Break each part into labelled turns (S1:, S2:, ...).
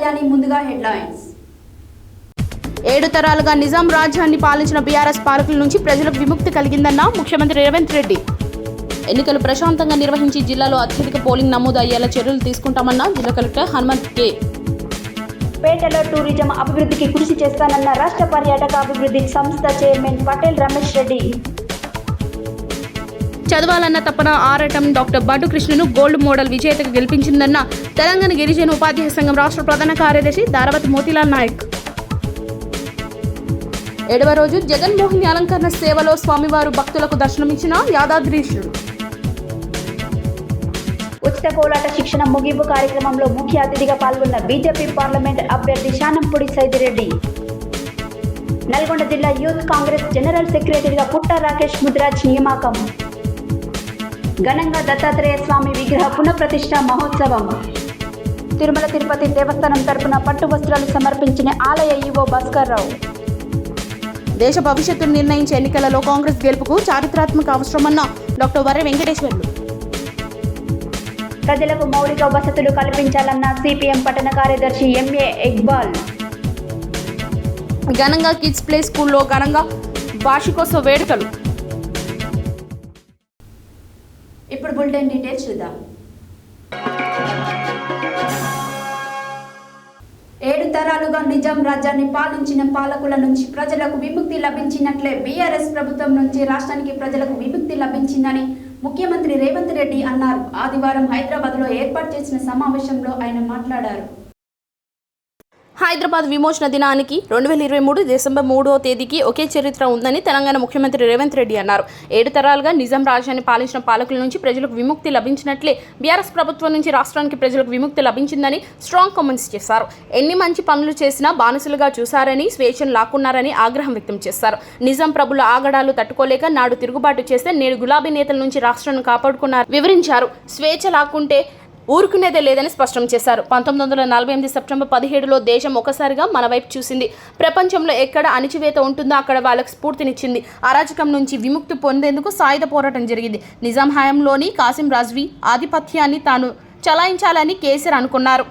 S1: కళ్యాణి ముందుగా హెడ్లైన్స్.
S2: 7 తరాలుగా నిజాం రాజ్యాన్ని పాలించిన బీఆర్ఎస్ పాలకుల నుంచి ప్రజలకు విముక్తి కలిగిందన్న ముఖ్యమంత్రి రేవంత్ రెడ్డి. ఎన్నికలు ప్రశాంతంగా నిర్వహించి జిల్లాలో అత్యధిక పోలింగ్ నమోదు అయ్యేలా చర్యలు తీసుకుంటామన్న జిల్లా కలెక్టర్ హనుమంత్ కే.
S3: పేటలో టూరిజం అభివృద్ధికి కృషి చేస్తానన్న రాష్ట్ర పర్యాటక అభివృద్ధి సంస్థ చైర్మన్ పటేల్ రమేష్ రెడ్డి.
S2: చదవాలన్న తపన ఆరటం డాక్టర్ బడ్డు కృష్ణను గోల్డ్ మోడల్ విజేతగా గెలిపించిందన్న తెలంగాణ గిరిజన ఉపాధ్యాయ సంఘం రాష్ట్ర ప్రధాన కార్యదర్శి దారావతి మోతీలాల్ నాయక్. 7వ రోజు జగన్మోహిని అలంకరణ సేవలో స్వామివారు భక్తులకు దర్శనమిచ్చిన యాదాద్రీశుడు.
S3: ఉచిత కోలాట శిక్షణ ముగింపు కార్యక్రమంలో ముఖ్య అతిథిగా పాల్గొన్న బీజేపీ పార్లమెంట్ అభ్యర్థి శానంపూడి సైదిరెడ్డి. నల్గొండ జిల్లా యూత్ కాంగ్రెస్ జనరల్ సెక్రటరీగా పుట్ట రాకేష్ ముద్రాజ్ నియామకం. ఘనంగా దత్తాత్రేయ స్వామి విగ్రహ పునఃప్రతిష్ఠ మహోత్సవం. తిరుమల తిరుపతి దేవస్థానం తరపున పట్టు వస్త్రాలు సమర్పించిన ఆలయ ఈవో భాస్కర్ రావు.
S2: దేశ భవిష్యత్తును నిర్ణయించే ఎన్నికలలో కాంగ్రెస్ గెలుపుకు చారిత్రాత్మక అవసరమన్న డాక్టర్ వర్రె వెంకటేశ్వర్లు.
S3: ప్రజలకు మౌలిక వసతులు కల్పించాలన్న సిపిఎం పట్టణ కార్యదర్శి ఎంఏ ఇక్బాల్.
S2: ఘనంగా కిడ్స్ ప్లే స్కూల్లో ఘనంగా వార్షికోత్సవ వేడుకలు.
S1: ఇప్పుడు బులెటిన్ డీటెయిల్స్ చూద్దాం. 7 తరాలుగా నిజాం రాజ్యాన్ని పాలించిన పాలకుల నుంచి ప్రజలకు విముక్తి లభించినట్లే బీఆర్ఎస్ ప్రభుత్వం నుంచి రాష్ట్రానికి ప్రజలకు విముక్తి లభించిందని ముఖ్యమంత్రి రేవంత్ రెడ్డి అన్నారు. ఆదివారం హైదరాబాద్లో ఏర్పాటు చేసిన సమావేశంలో ఆయన మాట్లాడారు.
S2: హైదరాబాద్ విమోచన దినానికి 2023 డిసెంబర్ 3వ తేదీకి ఒకే చరిత్ర ఉందని తెలంగాణ ముఖ్యమంత్రి రేవంత్ రెడ్డి అన్నారు. 7 తరాలుగా నిజాం రాజ్యాన్ని పాలించిన పాలకుల నుంచి ప్రజలకు విముక్తి లభించినట్లే బీఆర్ఎస్ ప్రభుత్వం నుంచి రాష్ట్రానికి ప్రజలకు విముక్తి లభించిందని స్ట్రాంగ్ కామెంట్స్ చేశారు. ఎన్ని మంచి పనులు చేసినా బానిసలుగా చూశారని, స్వేచ్ఛను లాక్కున్నారని ఆగ్రహం వ్యక్తం చేశారు. నిజాం ప్రభుల ఆగడాలు తట్టుకోలేక నాడు తిరుగుబాటు చేస్తే నేడు గులాబీ నేతల నుంచి రాష్ట్రాన్ని కాపాడుకున్నారు వివరించారు. స్వేచ్ఛ లాక్కుంటే ఊరుకునేదే లేదని స్పష్టం చేశారు. 1948 సెప్టెంబర్ 17లో దేశం ఒకసారిగా మన వైపు చూసింది. ప్రపంచంలో ఎక్కడ అణిచివేత ఉంటుందో అక్కడ వాళ్ళకు స్ఫూర్తినిచ్చింది. అరాచకం నుంచి విముక్తి పొందేందుకు సాయుధ పోరాటం జరిగింది. నిజాం హయాంలోని కాసిం రాజ్వీ ఆధిపత్యాన్ని తాను చలాయించాలని కేసీఆర్ అనుకున్నారు.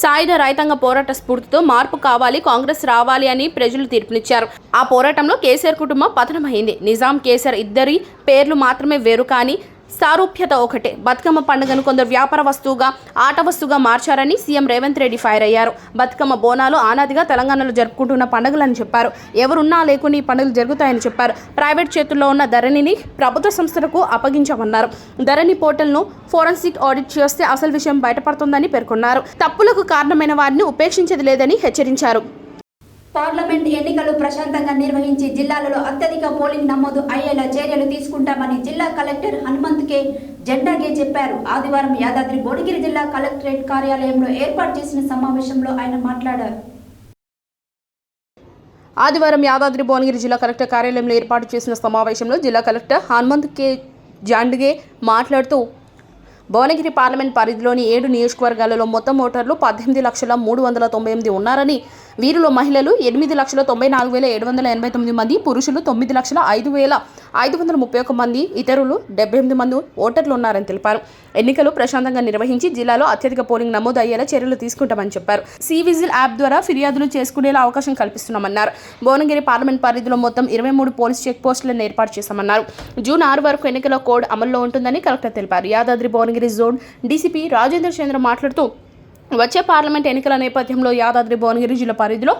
S2: సాయుధ రైతాంగ పోరాట స్ఫూర్తితో మార్పు కావాలి, కాంగ్రెస్ రావాలి అని ప్రజలు తీర్పునిచ్చారు. ఆ పోరాటంలో కేసీఆర్ కుటుంబం పతనమైంది. నిజాం, కేసీఆర్ ఇద్దరి పేర్లు మాత్రమే వేరు, కానీ సారూప్యత ఒకటే. బతుకమ్మ పండుగను కొందరు వ్యాపార వస్తువుగా, ఆట వస్తువుగా మార్చారని సీఎం రేవంత్ రెడ్డి ఫైర్ అయ్యారు. బతుకమ్మ బోనాలు ఆనాదిగా తెలంగాణలో జరుపుకుంటున్న పండుగలని చెప్పారు. ఎవరున్నా లేకుండా ఈ పండుగలు జరుగుతాయని చెప్పారు. ప్రైవేట్ చేతుల్లో ఉన్న ధరణిని ప్రభుత్వ సంస్థలకు అప్పగించామన్నారు. ధరణి పోర్టల్ను ఫోరెన్సిక్ ఆడిట్ చేస్తే అసలు విషయం బయటపడుతుందని పేర్కొన్నారు. తప్పులకు కారణమైన వారిని ఉపేక్షించేది లేదని హెచ్చరించారు.
S1: పార్లమెంట్ ఎన్నికలు ప్రశాంతంగా నిర్వహించి జిల్లాలలో అత్యధిక పోలింగ్ నమోదు అయ్యేలా చర్యలు తీసుకుంటామని జిల్లా కలెక్టర్ హనుమంత్ కే జెండాగే చెప్పారు. ఆదివారం యాదాద్రి భువనగిరి జిల్లా కలెక్టరేట్ కార్యాలయంలో ఏర్పాటు చేసిన సమావేశంలో ఆయన మాట్లాడారు.
S2: ఆదివారం యాదాద్రి భువనగిరి జిల్లా కలెక్టర్ కార్యాలయంలో ఏర్పాటు చేసిన సమావేశంలో జిల్లా కలెక్టర్ హనుమంత్ కే జెండాగే మాట్లాడుతూ భువనగిరి పార్లమెంట్ పరిధిలోని 7 నియోజకవర్గాలలో మొత్తం ఓటర్లు 18,398,000 ఉన్నారని, వీరిలో మహిళలు 8,94,789 మంది, పురుషులు 9,05,531 మంది, ఇతరులు 78 మంది ఓటర్లు ఉన్నారని తెలిపారు. ఎన్నికలు ప్రశాంతంగా నిర్వహించి జిల్లాలో అత్యధిక పోలింగ్ నమోదు అయ్యేలా చర్యలు తీసుకుంటామని చెప్పారు. సివిజిల్ యాప్ ద్వారా ఫిర్యాదులు చేసుకునేలా అవకాశం కల్పిస్తున్నామన్నారు. భువనగిరి పార్లమెంట్ పరిధిలో మొత్తం 23 పోలీస్ చెక్ పోస్టులను ఏర్పాటు చేశామన్నారు. జూన్ 6 వరకు ఎన్నికల కోడ్ అమల్లో ఉంటుందని కలెక్టర్ తెలిపారు. యాదాద్రి భువనగిరి జోన్ డీసీపీ రాజేంద్ర చంద్ర మాట్లాడుతూ వచ్చే పార్లమెంట్ ఎన్నికల నేపథ్యంలో యాదాద్రి భువనగిరి జిల్లా పరిధిలో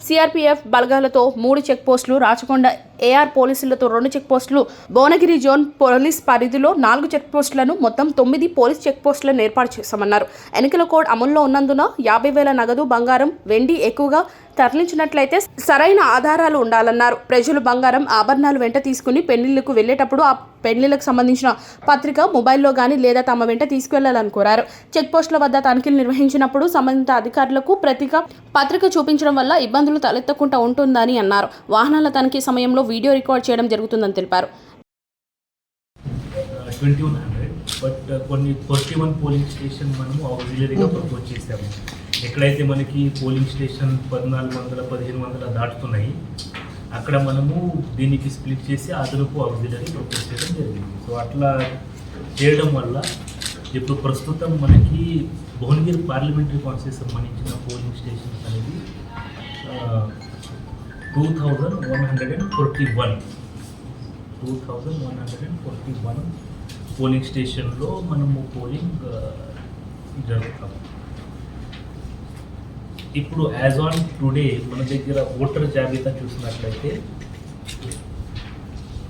S2: సిఆర్పీఎఫ్ బలగాలతో 3 చెక్ పోస్టులు, రాచకొండ ఏఆర్ పోలీసులతో 2 చెక్ పోస్టులు, భువనగిరి జోన్ పోలీస్ పరిధిలో 4 చెక్ పోస్టులను మొత్తం 9 పోలీస్ చెక్ పోస్టులను ఏర్పాటు చేశామన్నారు. ఎన్నికల కోడ్ అమల్లో ఉన్నందున 50,000 నగదు, బంగారం, వెండి ఎక్కువగా తరలించినట్లయితే సరైన ఆధారాలు ఉండాలన్నారు. ప్రజలు బంగారం, ఆభరణాలు వెంట తీసుకుని పెళ్లిళ్లకు వెళ్లేటప్పుడు ఆ పెళ్లిళ్లకు సంబంధించిన పత్రిక మొబైల్లో కానీ లేదా తమ వెంట తీసుకువెళ్లాలని కోరారు. చెక్ పోస్టుల వద్ద తనిఖీలు నిర్వహించినప్పుడు సంబంధిత అధికారులకు పత్రిక చూపించడం వల్ల ఇబ్బందులు తలెత్తకుండా ఉంటుందని అన్నారు. వాహనాల తనిఖీ సమయంలో వీడియో రికార్డ్ చేయడం జరుగుతుందని తెలిపారు.
S4: 2100 బట్ కొన్ని 41 పోలింగ్ స్టేషన్ మనము ఆక్సిలరీగా ప్రపోజ్ చేసాము. ఎక్కడైతే మనకి పోలింగ్ స్టేషన్ 1400, 1500 దాటుతున్నాయి అక్కడ మనము దీనికి స్ప్లిట్ చేసి అదనపు ఆక్సిలరీ ప్రపోజ్ చేయడం జరిగింది. సో అట్లా చేయడం వల్ల ఇప్పుడు ప్రస్తుతం మనకి భువనగిరి పార్లమెంటరీ కాన్స్టిట్యూన్సీ సంబంధించిన పోలింగ్ స్టేషన్స్ అనేది 2141 పోలింగ్ స్టేషన్లో మనము పోలింగ్ జరుగుతాము. ఇప్పుడు యాజ్ ఆన్ టుడే మన దగ్గర ఓటర్ జాబితా చూసినట్లయితే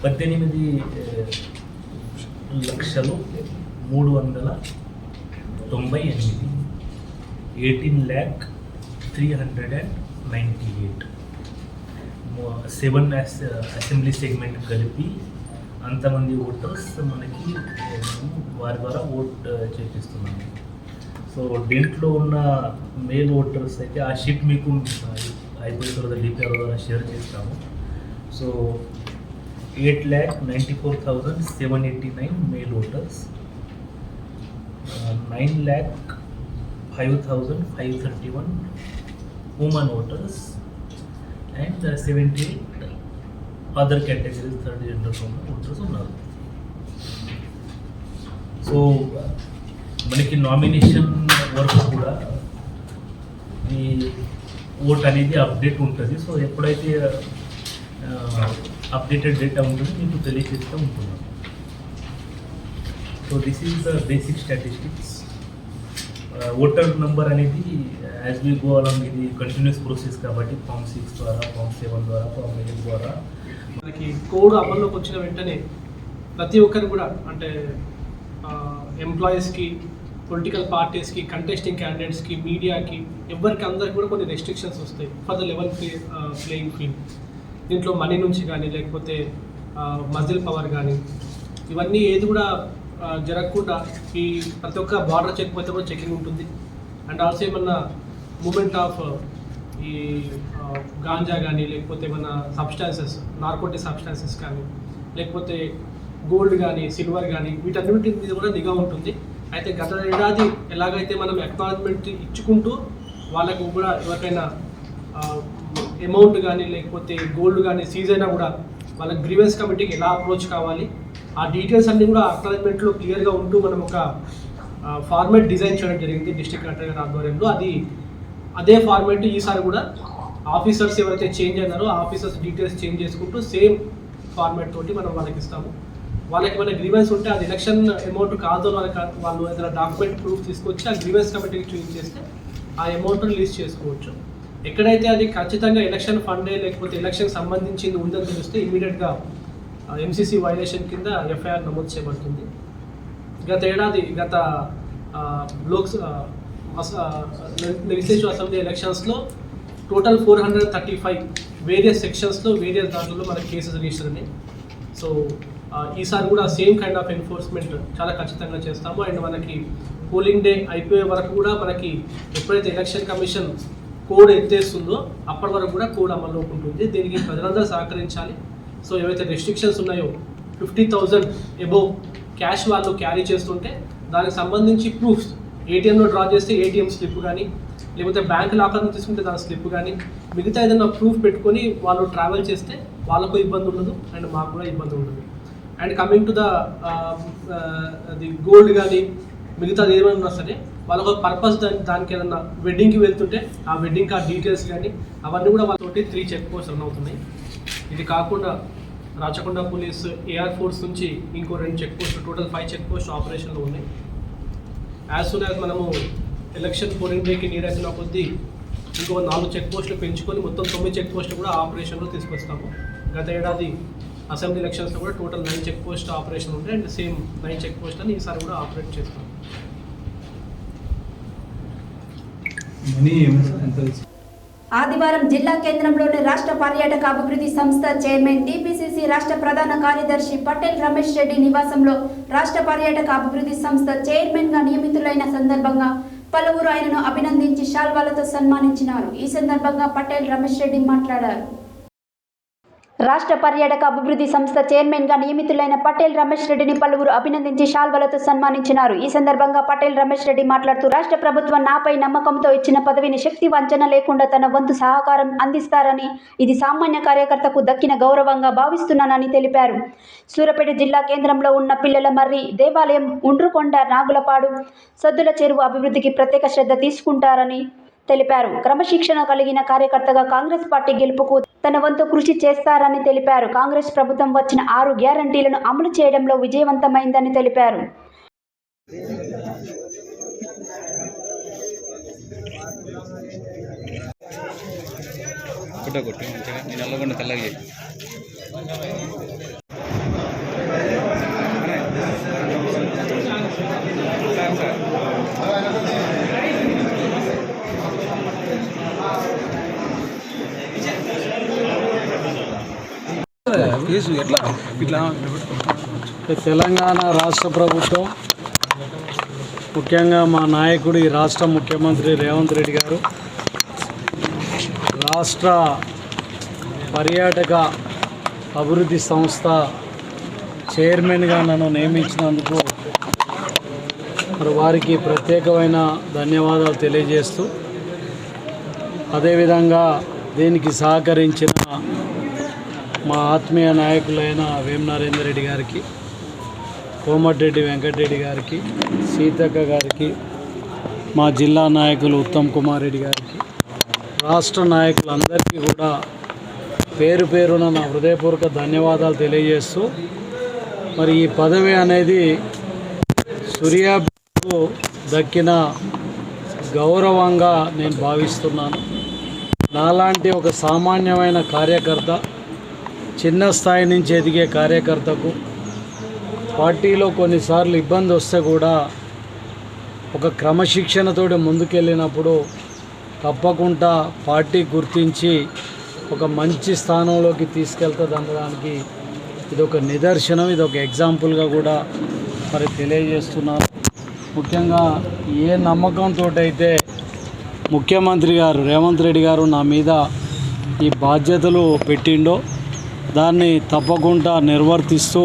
S4: 18,398,18,398 7 అసెంబ్లీ సెగ్మెంట్ కలిపి అంతమంది ఓటర్స్ మనకి వారి ద్వారా ఓట్ చేపిస్తున్నాము. సో దీంట్లో ఉన్న మేల్ ఓటర్స్ అయితే ఆ షీట్ మీకు అయిపోయిన తర్వాత డిపిఆర్ ద్వారా షేర్ చేస్తాము. So 8,94,789 male voters, 9,05,531 women voters, and 78 other categories third gender voters ఉన్నారు. సో మనకి నామినేషన్ వరకు కూడా ఈ ఓట్ అనేది అప్డేట్ ఉంటుంది. సో ఎప్పుడైతే అప్డేటెడ్ డేటా ఉంటుందో మీకు తెలియజేస్తూ ఉంటున్నాం. So this is the basic statistics. Voter number అనేది యాజ్ వీ గో అలాంగ్ ఇది కంటిన్యూస్ ప్రాసెస్ కాబట్టి ఫామ్ 6 ద్వారా, ఫామ్ 7 ద్వారా, ఫామ్ 8 ద్వారా
S5: మనకి కోడ్ అమల్లోకి వచ్చిన వెంటనే ప్రతి ఒక్కరు కూడా అంటే ఎంప్లాయీస్కి, పొలిటికల్ పార్టీస్కి, కంటెస్టింగ్ క్యాండిడేట్స్కి, మీడియాకి, ఎవరికి అందరికి కూడా కొన్ని రెస్ట్రిక్షన్స్ వస్తాయి for the level playing field. దీంట్లో మనీ నుంచి కానీ లేకపోతే మజిల్ పవర్ కానీ ఇవన్నీ ఏది కూడా జరగకుండా ఈ ప్రతి ఒక్క బార్డర్ చెక్ పోతే కూడా చెకింగ్ ఉంటుంది. అండ్ ఆల్సో ఏమన్నా మూమెంట్ ఆఫ్ ఈ గాంజా కానీ లేకపోతే ఏమన్నా సబ్స్టాన్సెస్, నార్కోటిక్ సబ్స్టాన్సెస్ కానీ లేకపోతే గోల్డ్ కానీ సిల్వర్ కానీ వీటన్నిటి మీద కూడా నిఘా ఉంటుంది. అయితే గత ఏడాది ఎలాగైతే మనం అక్నాలజ్మెంట్ ఇచ్చుకుంటూ వాళ్ళకు కూడా ఎవరికైనా అమౌంట్ కానీ లేకపోతే గోల్డ్ కానీ సీజ్ అయినా కూడా వాళ్ళకి గ్రీవెన్స్ కమిటీకి ఎలా అప్రోచ్ కావాలి ఆ డీటెయిల్స్ అన్నీ కూడా అక్నాలజ్మెంట్లో క్లియర్గా ఉంటూ మనం ఒక ఫార్మాట్ డిజైన్ చేయడం జరిగింది డిస్ట్రిక్ట్ కలెక్టర్ గారి ఆధ్వర్యంలో. అదే ఫార్మాట్ ఈసారి కూడా ఆఫీసర్స్ ఎవరైతే చేంజ్ అయినారో ఆఫీసర్స్ డీటెయిల్స్ చేంజ్ చేసుకుంటూ సేమ్ ఫార్మాట్ తోటి మనం వాళ్ళకి ఇస్తాము. వాళ్ళకి మన గ్రీవెన్స్ ఉంటే అది ఎలక్షన్ అమౌంట్ కాదు వాళ్ళు ఏదైనా డాక్యుమెంట్ ప్రూఫ్ తీసుకొచ్చి ఆ గ్రీవెన్స్ కమిటీకి చూపించేస్తే ఆ అమౌంట్ రిలీజ్ చేసుకోవచ్చు. ఎక్కడైతే అది ఖచ్చితంగా ఎలక్షన్ ఫండే లేకపోతే ఎలక్షన్ సంబంధించింది ఉందని తెలిస్తే ఇమీడియట్గా ఎంసీసీ వైలేషన్ కింద ఎఫ్ఐఆర్ నమోదు చేయబడుతుంది. గత లెజిస్లేటివ్ అసెంబ్లీ ఎలక్షన్స్లో టోటల్ 435 వేరియస్ సెక్షన్స్లో వేరియస్ దాంట్లో మనకి కేసెస్ రిజిస్టర్ ఉన్నాయి. సో ఈసారి కూడా సేమ్ కైండ్ ఆఫ్ ఎన్ఫోర్స్మెంట్ చాలా ఖచ్చితంగా చేస్తాము. అండ్ మనకి పోలింగ్ డే అయిపోయే వరకు కూడా మనకి ఎప్పుడైతే ఎలక్షన్ కమిషన్ కోడ్ ఎత్తేస్తుందో అప్పటి వరకు కూడా కోడ్ అమల్లోకి ఉంటుంది. దీనికి ప్రజలందరూ సహకరించాలి. సో ఏవైతే రెస్ట్రిక్షన్స్ ఉన్నాయో 50,000 అబోవ్ క్యాష్ వాళ్ళు క్యారీ చేస్తుంటే దానికి సంబంధించి ప్రూఫ్స్ ఏటీఎంలో డ్రా చేస్తే ఏటీఎం స్లిప్ కానీ లేకపోతే బ్యాంక్ లాకర్ను తీసుకుంటే దాని స్లిప్ కానీ మిగతా ఏదైనా ప్రూఫ్ పెట్టుకొని వాళ్ళు ట్రావెల్ చేస్తే వాళ్ళకు ఇబ్బంది ఉండదు అండ్ మాకు కూడా ఇబ్బంది ఉండదు. And coming to the gold కానీ మిగతాది ఏమైనా సరే వాళ్ళకు పర్పస్ దానికి ఏదన్నా వెడ్డింగ్కి వెళ్తుంటే ఆ వెడ్డింగ్ కార్డ్ డీటెయిల్స్ కానీ అవన్నీ కూడా వాళ్ళతోటి 3 చెక్ పోస్ట్ రన్ అవుతున్నాయి. ఇది కాకుండా రాచకొండ పోలీస్ ఏఆర్ ఫోర్స్ నుంచి ఇంకో 2 చెక్ పోస్టులు టోటల్ 5 చెక్ పోస్ట్ ఆపరేషన్లో ఉన్నాయి. యాజ్ సూన్ యాజ్ మనము ఎలక్షన్ పోలింగ్ డేకి నీడ్ అయిన కొద్దీ ఇంకో 4 చెక్ పోస్టులు పెంచుకొని మొత్తం 9 చెక్ పోస్టులు కూడా ఆపరేషన్లో తీసుకొస్తాము. గత ఏడాది అసెంబ్లీ ఎలక్షన్స్లో కూడా టోటల్ 9 చెక్ పోస్ట్ ఆపరేషన్ ఉంటాయి అండ్ సేమ్ 9 చెక్ పోస్టులని ఈసారి కూడా ఆపరేట్ చేస్తాం.
S1: ఆదివారం జిల్లా కేంద్రంలోని రాష్ట్ర పర్యాటక అభివృద్ధి సంస్థ చైర్మన్ టీపీసీసీ రాష్ట్ర ప్రధాన కార్యదర్శి పటేల్ రమేష్ రెడ్డి నివాసంలో రాష్ట్ర పర్యాటక అభివృద్ధి సంస్థ చైర్మన్ గా నియమితులైన సందర్భంగా పలువురు ఆయనను అభినందించి శాల్వాలతో సన్మానించినారు. ఈ సందర్భంగా పటేల్ రమేష్ రెడ్డి మాట్లాడారు.
S3: రాష్ట్ర పర్యాటక అభివృద్ధి సంస్థ చైర్మన్ గా నియమితులైన పటేల్ రమేష్ రెడ్డిని పలువురు అభినందించి శాల్వలతో సన్మానించినారు. ఈ సందర్భంగా పటేల్ రమేష్ రెడ్డి మాట్లాడుతూ రాష్ట్ర ప్రభుత్వం నాపై నమ్మకంతో ఇచ్చిన పదవిని శక్తి వంచన లేకుండా తన వంతు సహకారం అందిస్తారని, ఇది సామాన్య కార్యకర్తకు దక్కిన గౌరవంగా భావిస్తున్నానని తెలిపారు. సూర్యాపేట జిల్లా కేంద్రంలో ఉన్న పిల్లల మర్రి దేవాలయం, ఉండ్రుకొండ, నాగులపాడు, సద్దుల చెరువు అభివృద్ధికి ప్రత్యేక శ్రద్ధ తీసుకుంటారని తెలిపారు. క్రమశిక్షణ కలిగిన కార్యకర్తగా కాంగ్రెస్ పార్టీ గెలుపుకు తన వంతు కృషి చేస్తారని తెలిపారు. కాంగ్రెస్ ప్రభుత్వం వచ్చిన 6 గ్యారంటీలను అమలు చేయడంలో విజయవంతమైందని తెలిపారు.
S6: తెలంగాణ రాష్ట్ర ప్రభుత్వం, ముఖ్యంగా మా నాయకుడు ఈ రాష్ట్ర ముఖ్యమంత్రి రేవంత్ రెడ్డి గారు రాష్ట్ర పర్యాటక అభివృద్ధి సంస్థ చైర్మన్గా నన్ను నియమించినందుకు మరి వారికి ప్రత్యేకమైన ధన్యవాదాలు తెలియజేస్తూ, అదేవిధంగా దీనికి సహకరించిన మా ఆత్మీయ నాయకులైన వేం నరేందర్ రెడ్డి గారికి, కోమటిరెడ్డి వెంకటరెడ్డి గారికి, సీతక్క గారికి, మా జిల్లా నాయకులు ఉత్తమ్ కుమార్ రెడ్డి గారికి, రాష్ట్ర నాయకులందరికీ కూడా పేరు పేరున నా హృదయపూర్వక ధన్యవాదాలు తెలియజేస్తూ, మరి ఈ పదవి అనేది సూర్యాపేటకు దక్కిన గౌరవంగా నేను భావిస్తున్నాను. నాలాంటి ఒక సామాన్యమైన కార్యకర్త, చిన్న స్థాయి నుంచి ఎదిగే కార్యకర్తకు పార్టీలో కొన్నిసార్లు ఇబ్బంది వస్తే కూడా ఒక క్రమశిక్షణతోటి ముందుకెళ్ళినప్పుడు తప్పకుండా పార్టీ గుర్తించి ఒక మంచి స్థానంలోకి తీసుకెళ్తుంది అనడానికి ఇది ఒక నిదర్శనం, ఇది ఒక ఎగ్జాంపుల్గా కూడా మరి తెలియజేస్తున్నాను. ముఖ్యంగా ఏ నమ్మకంతో అయితే ముఖ్యమంత్రి గారు రేవంత్ రెడ్డి గారు నా మీద ఈ బాధ్యతలు పెట్టిండో దాన్ని తప్పకుండా నిర్వర్తిస్తూ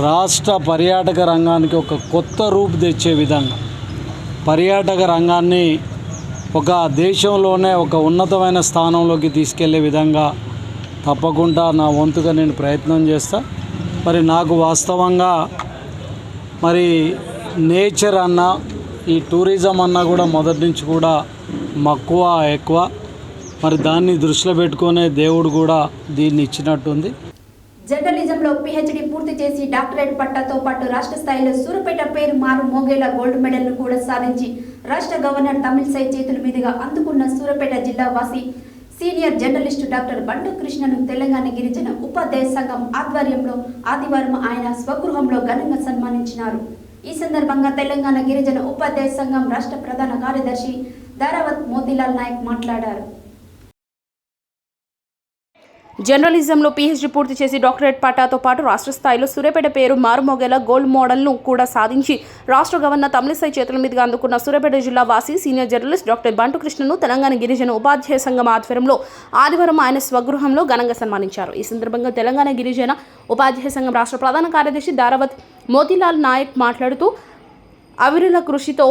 S6: రాష్ట్ర పర్యాటక రంగానికి ఒక కొత్త రూపు తెచ్చే విధంగా, పర్యాటక రంగాన్ని ఒక దేశంలోనే ఒక ఉన్నతమైన స్థానంలోకి తీసుకెళ్లే విధంగా తప్పకుండా నా వంతుగా నేను ప్రయత్నం చేస్తా. మరి నాకు వాస్తవంగా మరి నేచర్ అన్నా, ఈ టూరిజం అన్నా కూడా మొదటి నుంచి కూడా మక్కువ ఎక్కువ. మరి దాన్ని దృష్టిలో పెట్టుకునే దేవుడు కూడా దీన్ని ఇచ్చినట్టుంది.
S1: జర్నలిజంలో PhD పూర్తి చేసి డాక్టరేట్ పట్టాతో పాటు రాష్ట్ర స్థాయిలో సూర్యాపేట పేరు మారు మోగేలా గోల్డ్ మెడల్ను కూడా సాధించి రాష్ట్ర గవర్నర్ తమిళసై చేతుల మీదుగా అందుకున్న సూర్యాపేట జిల్లా వాసి సీనియర్ జర్నలిస్టు డాక్టర్ బంటు కృష్ణను తెలంగాణ గిరిజన ఉపాధ్యాయ సంఘం ఆధ్వర్యంలో ఆదివారం ఆయన స్వగృహంలో ఘనంగా సన్మానించినారు. ఈ సందర్భంగా తెలంగాణ గిరిజన ఉపాధ్యాయ సంఘం రాష్ట్ర ప్రధాన కార్యదర్శి దారావత్ మోతీలాల్ నాయక్ మాట్లాడారు.
S2: జర్నలిజంలో PhD పూర్తి చేసి డాక్టరేట్ పట్టాతో పాటు రాష్ట్ర స్థాయిలో సూర్యాపేట పేరు మారుమోగేలా గోల్డ్ మోడల్ను కూడా సాధించి రాష్ట్ర గవర్నర్ తమిళసై చేతుల మీదుగా అందుకున్న సూర్యాపేట జిల్లా వాసి సీనియర్ జర్నలిస్ట్ డాక్టర్ బంటు కృష్ణను తెలంగాణ గిరిజన ఉపాధ్యాయ సంఘం ఆధ్వర్యంలో ఆదివారం ఆయన స్వగృహంలో ఘనంగా సన్మానించారు. ఈ సందర్భంగా తెలంగాణ గిరిజన ఉపాధ్యాయ సంఘం రాష్ట్ర ప్రధాన కార్యదర్శి దారావత్ మోతీలాల్ నాయక్ మాట్లాడుతూ, అవిరుల కృషితో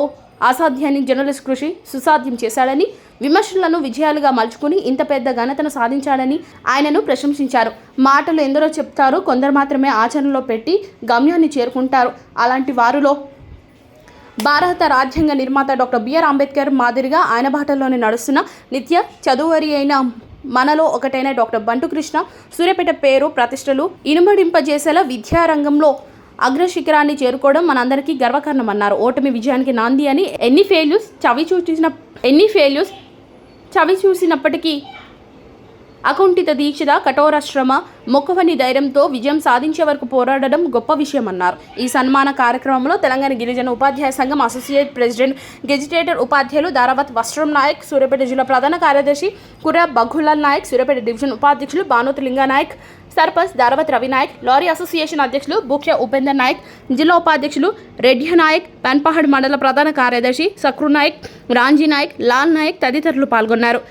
S2: అసాధ్యాన్ని జర్నలిస్ట్ కృషి సుసాధ్యం చేశాడని, విమర్శలను విజయాలుగా మలుచుకుని ఇంత పెద్ద ఘనతను సాధించాడని ఆయనను ప్రశంసించారు. మాటలు ఎందరో చెప్తారు, కొందరు మాత్రమే ఆచరణలో పెట్టి గమ్యాన్ని చేరుకుంటారు. అలాంటి వారిలో భారత రాజ్యాంగ నిర్మాత డాక్టర్ బిఆర్ అంబేద్కర్ మాదిరిగా ఆయన బాటలోనే నడుస్తున్న నిత్య చదువరి అయిన మనలో ఒకటైన డాక్టర్ బంటు కృష్ణ సూర్యాపేట పేరు ప్రతిష్టలు ఇనుమడింపజేసేలా విద్యారంగంలో అగ్రశిఖరాన్ని చేరుకోవడం మనందరికీ గర్వకారణమన్నారు. ఓటమి విజయానికి నాంది అని ఎన్ని ఫెయిల్యూర్స్ చవి చూసినప్పటికీ అకుంఠిత దీక్ష, కఠోర శ్రమ, మొక్కవని ధైర్యంతో విజయం సాధించే వరకు పోరాడడం గొప్ప విషయమన్నారు. ఈ సన్మాన కార్యక్రమంలో తెలంగాణ గిరిజన ఉపాధ్యాయ సంఘం అసోసియేట్ ప్రెసిడెంట్ గెజిటేటర్ ఉపాధ్యాయులు దారావత్ వస్త్రం నాయక్, సూర్యాపేట జిల్లా ప్రధాన కార్యదర్శి కుర్రా బఘులాల్ నాయక్, సూర్యాపేట డివిజన్ ఉపాధ్యక్షులు బానోతు లింగా నాయక్, సర్పంచ్ దారావత్ రవి నాయక్, లారీ అసోసియేషన్ అధ్యక్షులు బుఖ్య ఉపేందర్ నాయక్, జిల్లా ఉపాధ్యక్షులు రెడ్డి నాయక్, పన్పహాడ్ మండల ప్రధాన కార్యదర్శి సక్రు నాయక్, రాంజీ నాయక్, లాల్ నాయక్ తదితరులు పాల్గొన్నారు.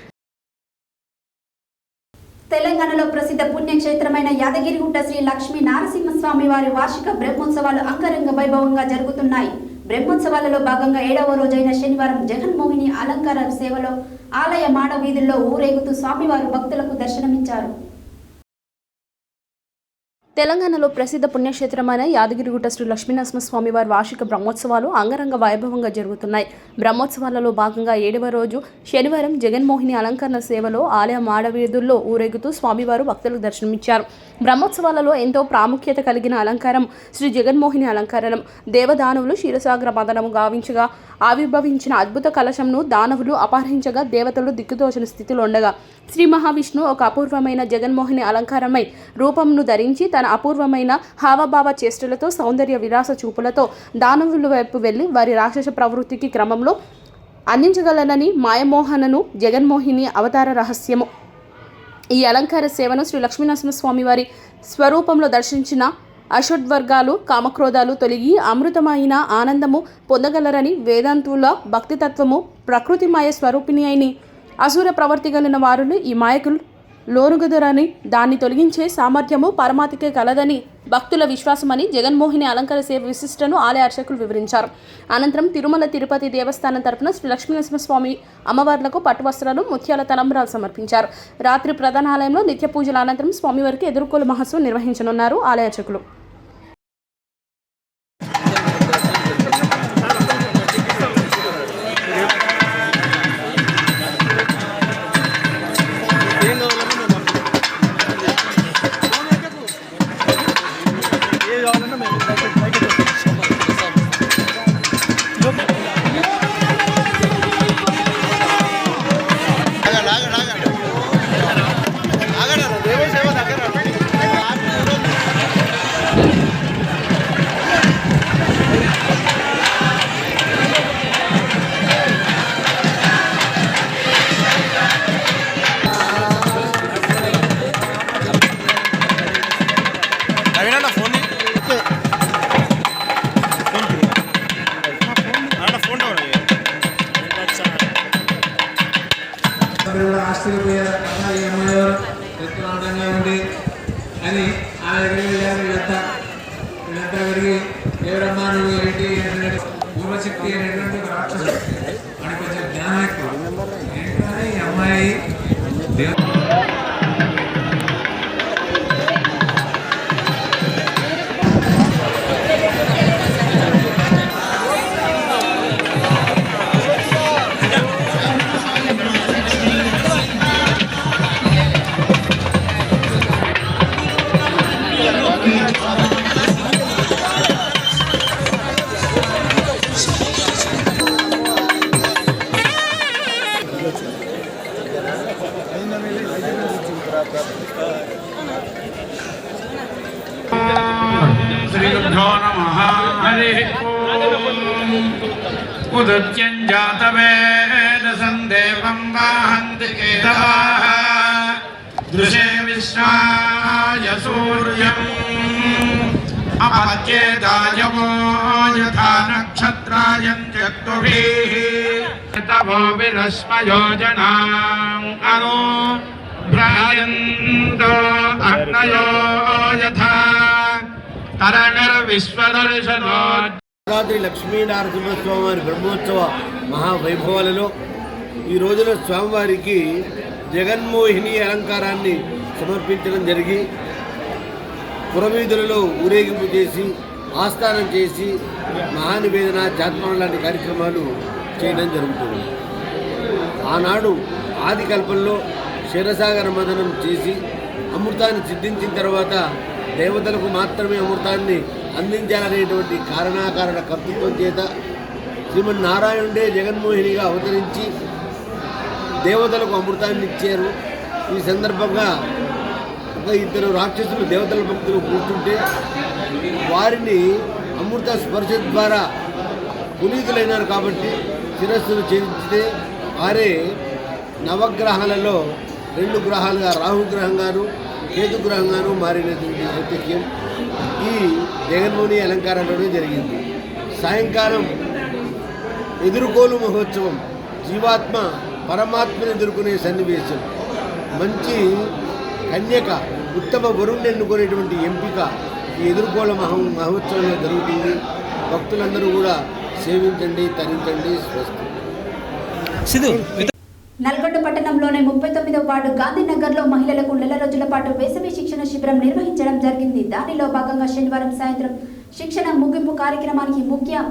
S1: తెలంగాణలో ప్రసిద్ధ పుణ్యక్షేత్రమైన యాదగిరిగుట్ట శ్రీ లక్ష్మీ నారసింహస్వామి వారి వార్షిక బ్రహ్మోత్సవాలు అంగరంగ వైభవంగా జరుగుతున్నాయి. బ్రహ్మోత్సవాలలో భాగంగా 7వ రోజైన శనివారం జగన్మోహిని అలంకార సేవలో ఆలయ మాడ వీధుల్లో ఊరేగుతూ స్వామివారు భక్తులకు దర్శనమిచ్చారు.
S2: తెలంగాణలో ప్రసిద్ధ పుణ్యక్షేత్రమైన యాదగిరిగుట్ట శ్రీ లక్ష్మీనరసింహస్వామి వారి వార్షిక బ్రహ్మోత్సవాలు అంగరంగ వైభవంగా జరుగుతున్నాయి. బ్రహ్మోత్సవాలలో భాగంగా 7వ రోజు శనివారం జగన్మోహిని అలంకరణ సేవలో ఆలయ మాడవీధుల్లో ఊరేగుతూ స్వామివారు భక్తులకు దర్శనమిచ్చారు. బ్రహ్మోత్సవాలలో ఎంతో ప్రాముఖ్యత కలిగిన అలంకారం శ్రీ జగన్మోహిని అలంకరణం. దేవదానవులు క్షీరసాగర మదనము గావించగా ఆవిర్భవించిన అద్భుత కలశంను దానవులు అపహరించగా దేవతలు దిక్కుతోచని స్థితిలో ఉండగా శ్రీ మహావిష్ణు ఒక అపూర్వమైన జగన్మోహిని అలంకారమై రూపంను ధరించి తన అపూర్వమైన హావభావ చేష్టలతో సౌందర్య విలాస చూపులతో దానవుల వైపు వెళ్లి వారి రాక్షస ప్రవృత్తికి క్రమంలో అందించగలనని మాయమోహనను జగన్మోహిని అవతార రహస్యము. ఈ అలంకార సేవను శ్రీ లక్ష్మీనరసింహస్వామి వారి స్వరూపంలో దర్శించిన అషడ్వర్గాలు కామక్రోధాలు తొలగి అమృతమైన ఆనందము పొందగలరని వేదాంతుల భక్తితత్వము ప్రకృతిమాయ స్వరూపిణి అయిన అసుర ప్రవర్తి కలిగిన వారులు ఈ మాయకు లోనుగదరని దాన్ని తొలగించే సామర్థ్యము పరమాత్మకే కలదని భక్తుల విశ్వాసమని జగన్మోహిని అలంకార సేవ విశిష్టను ఆలయ అర్చకులు వివరించారు. అనంతరం తిరుమల తిరుపతి దేవస్థానం తరపున శ్రీ లక్ష్మీనరసింహస్వామి అమ్మవార్లకు పట్టు వస్త్రాలు ముత్యాల తలంబ్రాలు సమర్పించారు. రాత్రి ప్రధాన ఆలయంలో నిత్య పూజల అనంతరం స్వామివారికి ఎదుర్కోలు మహోత్సవం నిర్వహించనున్నారు ఆలయ అర్చకులు.
S7: ఆశ్చర్యపోయారు కదా ఈ అమ్మాయి ఎంతో అందంగా ఉంది అని ఆ వీళ్ళంతా కలిగి ఎవరమ్మా నువ్వు ఏంటి పూర్వశక్తి అనేటువంటి రాక్షసు అని కొంచెం జ్ఞానం ఎక్కువ ఏంటంటే ఈ అమ్మాయి
S8: श्रीगुरुभ्यो नमः हरिः ओम् उदुत्यञ्जातवेदसं देवं वाहन्ति केतवाः दृशे विश्वाय सूर्यम् अपत्येदायवो यथा नक्षत्रायञ्जक्तुभिः तवो विरश्मयो जनाम् अनु भ्रायन्तो अग्नयो यथा
S9: యాదాద్రి లక్ష్మీనరసింహస్వామి వారి బ్రహ్మోత్సవ మహావైభవాలలో ఈ రోజున స్వామివారికి జగన్మోహిని అలంకారాన్ని సమర్పించడం జరిగి పురవీధులలో ఊరేగింపు చేసి ఆస్థానం చేసి మహానివేదన జాత్మం లాంటి కార్యక్రమాలు చేయడం జరుగుతుంది. ఆనాడు ఆది కల్పంలో క్షీరసాగర మదనం చేసి అమృతాన్ని సిద్ధించిన తర్వాత దేవతలకు మాత్రమే అమృతాన్ని అందించాలనేటువంటి కారణాకారణ కర్తృత్వం చేత శ్రీమన్నారాయణుడే జగన్మోహినిగా అవతరించి దేవతలకు అమృతాన్ని ఇచ్చారు. ఈ సందర్భంగా ఒక ఇద్దరు రాక్షసులు దేవతల భక్తులు కూర్చుంటే వారిని అమృత స్పర్శ ద్వారా పునీతులైనారు కాబట్టి శిరస్సును ఛేదించితే వారే నవగ్రహాలలో 2 గ్రహాలుగా రాహుగ్రహంగాను కేతుగ్రహంగాను మారినటువంటి ఐతిహ్యం ఈ జగన్మోహిని అలంకారంలోనే జరిగింది. సాయంకాలం ఎదుర్కోలు మహోత్సవం, జీవాత్మ పరమాత్మను ఎదుర్కొనే సన్నివేశం, మంచి కన్యక ఉత్తమ వరుణ్ణి ఎన్నుకునేటువంటి ఎంపిక ఈ ఎదుర్కోల మహోత్సవంలో జరుగుతుంది. భక్తులందరూ కూడా సేవించండి, తరించండి. స్వస్తి.
S1: నల్గొండ పట్టణంలోని 39వ వార్డు గాంధీనగర్లో మహిళలకు నెల రోజుల పాటు వేసవి శిక్షణ శిబిరం నిర్వహించడం జరిగింది. దానిలో భాగంగా శనివారం సాయంత్రం శిక్షణ ముగింపు కార్యక్రమానికి ముఖ్య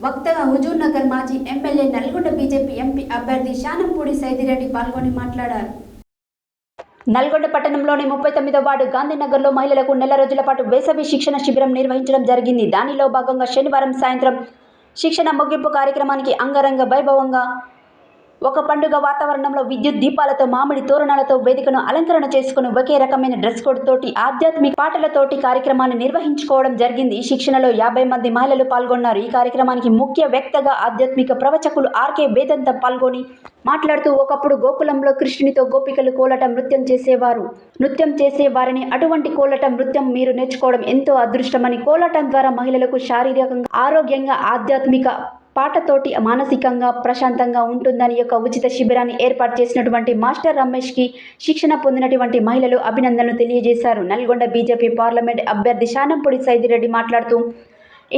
S1: వక్తగా హుజూర్ నగర్ మాజీ ఎమ్మెల్యే నల్గొండ బీజేపీ ఎంపీ అభ్యర్థి శానంపూడి సైదిరెడ్డి పాల్గొని మాట్లాడారు.
S3: నల్గొండ పట్టణంలోని 39వ వార్డు గాంధీనగర్లో మహిళలకు నెల రోజుల పాటు వేసవి శిక్షణ శిబిరం నిర్వహించడం జరిగింది. దానిలో భాగంగా శనివారం సాయంత్రం శిక్షణ ముగింపు కార్యక్రమానికి అంగరంగ వైభవంగా ఒక పండుగ వాతావరణంలో విద్యుత్ దీపాలతో మామిడి తోరణాలతో వేదికను అలంకరణ చేసుకుని ఒకే రకమైన డ్రెస్ కోడ్ తోటి ఆధ్యాత్మిక పాటలతోటి కార్యక్రమాన్ని నిర్వహించుకోవడం జరిగింది. ఈ శిక్షణలో 50 మంది మహిళలు పాల్గొన్నారు. ఈ కార్యక్రమానికి ముఖ్య వ్యక్తగా ఆధ్యాత్మిక ప్రవచకులు ఆర్కే వేదంతం పాల్గొని మాట్లాడుతూ, ఒకప్పుడు గోకులంలో కృష్ణునితో గోపికలు కోలాటం నృత్యం చేసేవారని, అటువంటి కోలాటం నృత్యం మీరు నేర్చుకోవడం ఎంతో అదృష్టమని, కోలాటం ద్వారా మహిళలకు శారీరకంగా ఆరోగ్యంగా ఆధ్యాత్మిక పాటతోటి మానసికంగా ప్రశాంతంగా ఉంటుందని యొక్క ఉచిత శిబిరాన్ని ఏర్పాటు చేసినటువంటి మాస్టర్ రమేష్కి శిక్షణ పొందినటువంటి మహిళలు అభినందనలు తెలియజేశారు. నల్గొండ బీజేపీ పార్లమెంట్ అభ్యర్థి శానంపూడి సైదిరెడ్డి మాట్లాడుతూ,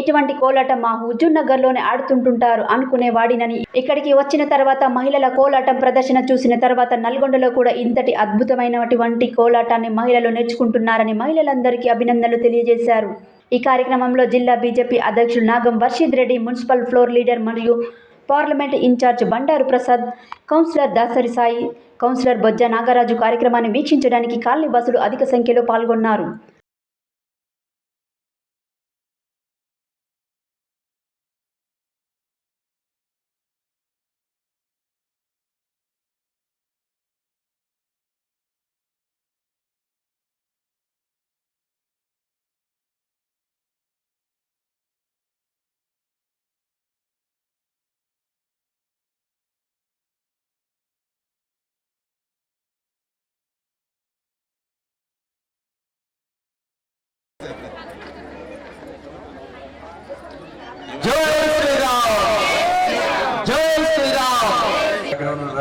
S3: ఇటువంటి కోలాటం మా హుజూర్ నగర్లోనే ఆడుతుంటుంటారు అనుకునేవాడినని, ఇక్కడికి వచ్చిన తర్వాత మహిళల కోలాటం ప్రదర్శన చూసిన తర్వాత నల్గొండలో కూడా ఇంతటి అద్భుతమైనటువంటి కోలాటాన్ని మహిళలు నేర్చుకుంటున్నారని మహిళలందరికీ అభినందనలు తెలియజేశారు. ఈ కార్యక్రమంలో జిల్లా బీజేపీ అధ్యక్షుడు Nagam Varshid Reddy, municipal floor leader మరియు parliament incharge Bandaru Prasad, councillor Dasari Sai, councillor Bojja Nagaraju కార్యక్రమాన్ని వీక్షించడానికి కాలనీ వాసులు అధిక సంఖ్యలో పాల్గొన్నారు.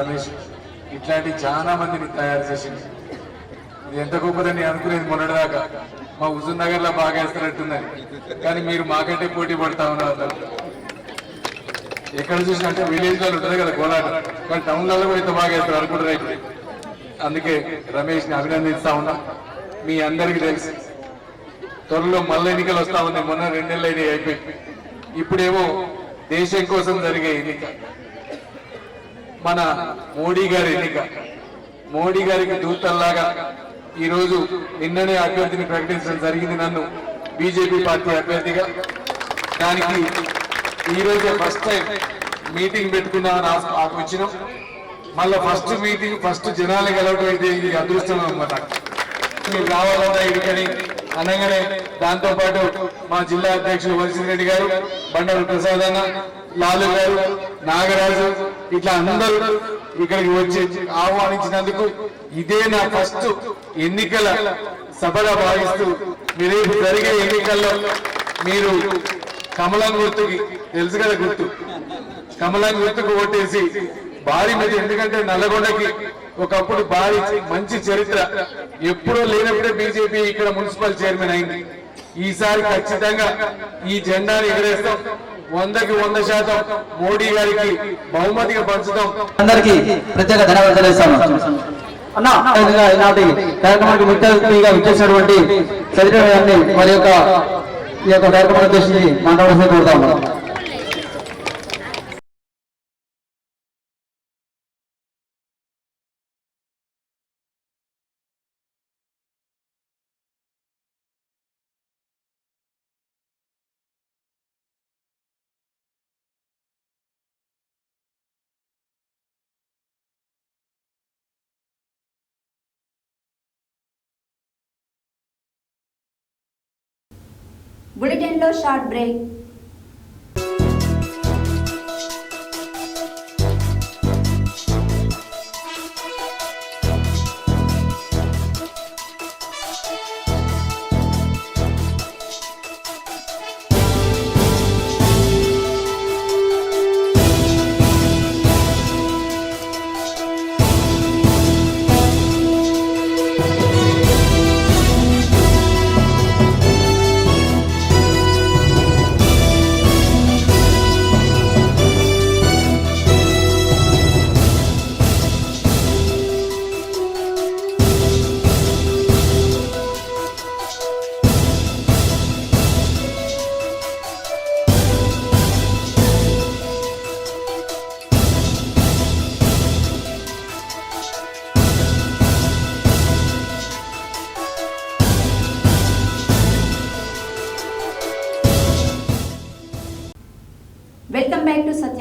S7: రమేష్ ఇట్లాంటి చాలా మందిని తయారు చేసింది. ఇది ఎంత గొప్పదని అనుకునేది మొన్నటిదాకా. మా హుజూర్ నగర్ లో బాగా వేస్తున్నట్టుందని, కానీ మీరు మాకంటే పోటీ పడతా ఉన్నారు. ఎక్కడ చూసినట్టే విలేజ్ లో ఉంటుంది కదా కోలాట, కానీ టౌన్లలో కూడా ఇంత బాగా వేస్తారు అనుకుంటారు. అందుకే రమేష్ ని అభినందిస్తా ఉన్నా. మీ అందరికీ తెలుసు త్వరలో మళ్ళీ ఎన్నికలు వస్తా ఉన్నాయి. మొన్న 2 నెలలు అయిపోయి, ఇప్పుడేమో దేశం కోసం జరిగే ఎన్నిక, మన మోడీ గారి ఎన్నిక. మోడీ గారికి దూతల్లాగా ఈరోజు నిన్ననే అభ్యర్థిని ప్రకటించడం జరిగింది, నన్ను బీజేపీ పార్టీ అభ్యర్థిగా. దానికి ఈరోజు ఫస్ట్ టైం మీటింగ్ పెట్టుకున్నామని వచ్చినాం. మళ్ళీ ఫస్ట్ మీటింగ్ ఫస్ట్ జనాలు గెలవడం అయితే ఇది అదృష్టం అన్నమాట. మీరు రావాలన్నా ఇక్కడికని అనగానే దాంతోపాటు మా జిల్లా అధ్యక్షులు వర్షిద్ రెడ్డి గారు, బండారు ప్రసాద్ అన్న, లాలు గారు, నాగరాజు, ఇట్లా అందరూ ఇక్కడికి వచ్చి ఆహ్వానించినందుకు ఇదే నా ఫస్ట్ ఎన్నికల సభగా భావిస్తూ, మీరు జరిగే ఎన్నికల్లో మీరు కమలం గుర్తుకి తెలుసు కదా, గుర్తు కమలం గుర్తుకు ఓటేసి భారీ మీద, ఎందుకంటే నల్లగొండకి ఒకప్పుడు భారీ మంచి చరిత్ర, ఎప్పుడూ లేనప్పుడే బీజేపీ ఇక్కడ మున్సిపల్ చైర్మన్ అయింది. ఈసారి ఖచ్చితంగా ఈ జెండాని ఎగరేస్తాం. 100% మోడీ గారికి బహుమతిగా పంచుతాం.
S10: అందరికీ ప్రత్యేక ధన్యవాదాలు తెలుస్తాను. ఈనాటి కార్యక్రమానికి ముఖ్య అతిథిగా విచ్చేసినటువంటి సైదిరెడ్డి గారిని వారి యొక్క ఈ యొక్క కార్యక్రమాన్ని ఉద్దేశించి మాట్లాడాల్సి కోరుతాము.
S1: బులెటిన్లో షార్ట్ బ్రేక్.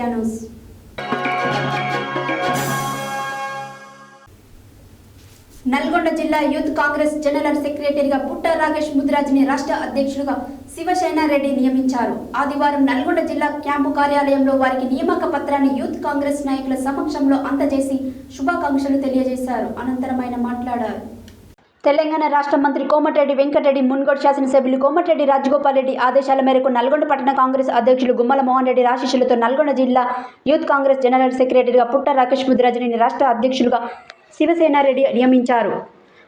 S1: న్యూస్. నల్గొండ జిల్లా యూత్ కాంగ్రెస్ జనరల్ సెక్రటరీగా పుట్ట రాకేష్ ముదిరాజ్ని రాష్ట్ర అధ్యక్షులుగా శివసేనారెడ్డి నియమించారు. ఆదివారం నల్గొండ జిల్లా క్యాంపు కార్యాలయంలో వారికి నియామక పత్రాన్ని యూత్ కాంగ్రెస్ నాయకుల సమక్షంలో అందజేసి శుభాకాంక్షలు తెలియజేశారు. అనంతరం ఆయన మాట్లాడారు.
S3: తెలంగాణ రాష్ట్ర మంత్రి కోమటిరెడ్డి వెంకటరెడ్డి, మున్గోడు శాసనసభ్యులు కోమటిరెడ్డి రాజగోపాల్ రెడ్డి ఆదేశాల మేరకు నల్గొండ పట్టణ కాంగ్రెస్ అధ్యక్షులు గుమ్మల మోహన్ రెడ్డి ఆశీస్సులతో నల్గొండ జిల్లా యూత్ కాంగ్రెస్ జనరల్ సెక్రటరీగా పుట్ట రాకేష్ ముదిరాజ్ని రాష్ట్ర అధ్యక్షులుగా శివసేనారెడ్డి నియమించారు.